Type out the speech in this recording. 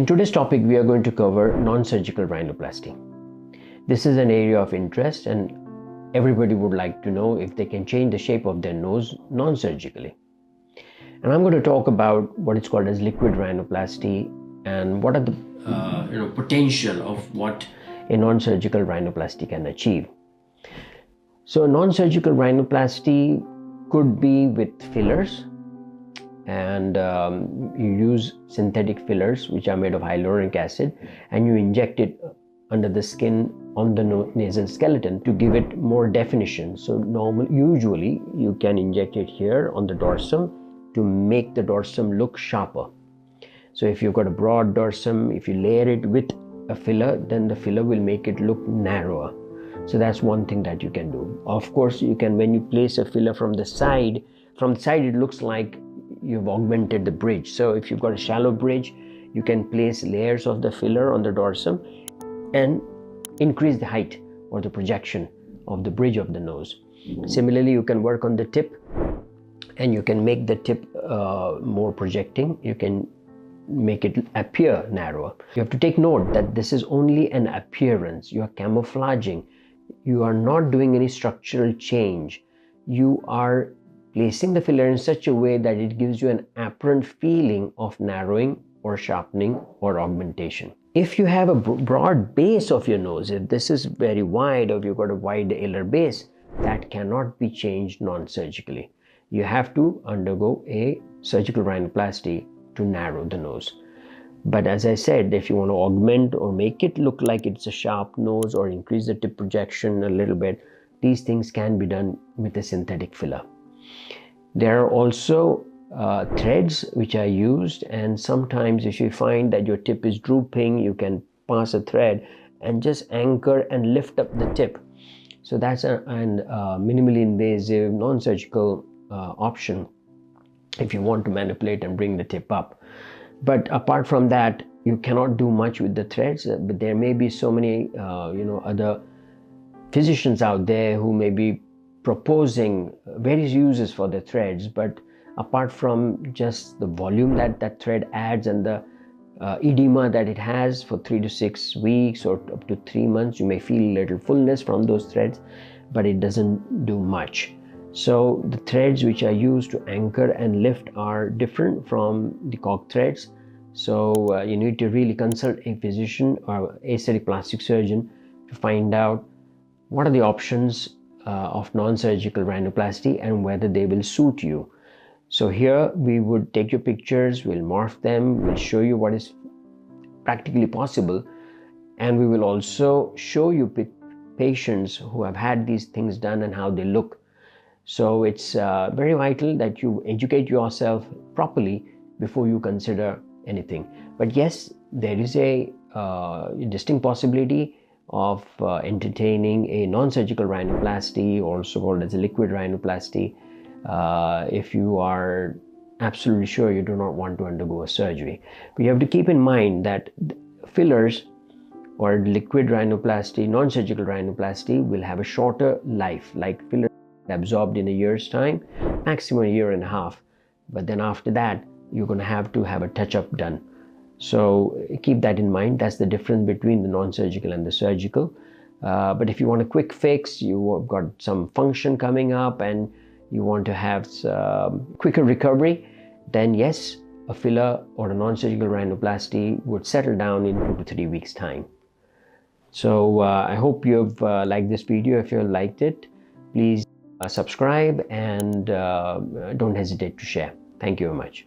In today's topic, we are going to cover non-surgical rhinoplasty. This is an area of interest and everybody would like to know if they can change the shape of their nose non-surgically. And I'm going to talk about what is called as liquid rhinoplasty and what are the potential of what a non-surgical rhinoplasty can achieve. So non-surgical rhinoplasty could be with fillers, and you use synthetic fillers which are made of hyaluronic acid, and you inject it under the skin on the nasal skeleton to give it more definition. So usually you can inject it here on the dorsum to make the dorsum look sharper. So if you've got a broad dorsum, if you layer it with a filler, then the filler will make it look narrower. So that's one thing that you can do. Of course, you can, when you place a filler from the side it looks like you've augmented the bridge. So if you've got a shallow bridge, you can place layers of the filler on the dorsum and increase the height or the projection of the bridge of the nose. Similarly, you can work on the tip and you can make the tip more projecting. You can make it appear narrower. You have to take note that this is only an appearance. You are camouflaging. You are not doing any structural change. You are placing the filler in such a way that it gives you an apparent feeling of narrowing or sharpening or augmentation. If you have a broad base of your nose, if this is very wide or you've got a wide alar base, that cannot be changed non-surgically. You have to undergo a surgical rhinoplasty to narrow the nose. But as I said, if you want to augment or make it look like it's a sharp nose or increase the tip projection a little bit, these things can be done with a synthetic filler. There are also threads which are used, and sometimes if you find that your tip is drooping, you can pass a thread and just anchor and lift up the tip. So that's a minimally invasive non-surgical option if you want to manipulate and bring the tip up. But apart from that, you cannot do much with the threads. But there may be so many other physicians out there who may be proposing various uses for the threads, but apart from just the volume that that thread adds and the edema that it has for 3 to 6 weeks or up to 3 months, you may feel a little fullness from those threads, but it doesn't do much. So the threads which are used to anchor and lift are different from the cork threads. So you need to really consult a physician or aesthetic plastic surgeon to find out what are the options of non-surgical rhinoplasty and whether they will suit you. So here we would take your pictures, we'll morph them, we'll show you what is practically possible, and we will also show you patients who have had these things done and how they look. So it's very vital that you educate yourself properly before you consider anything. But yes, there is a distinct possibility of entertaining a non-surgical rhinoplasty, also called as a liquid rhinoplasty, if you are absolutely sure you do not want to undergo a surgery. But you have to keep in mind that fillers or liquid rhinoplasty, non-surgical rhinoplasty, will have a shorter life, like fillers absorbed in a year's time, maximum a year and a half. But then after that, you're going to have a touch-up done. So keep that in mind. That's the difference between the non-surgical and the surgical. But if you want a quick fix, you've got some function coming up and you want to have quicker recovery, then yes, a filler or a non-surgical rhinoplasty would settle down in 2 to 3 weeks time. So I hope you've liked this video. If you liked it, please subscribe and don't hesitate to share. Thank you very much.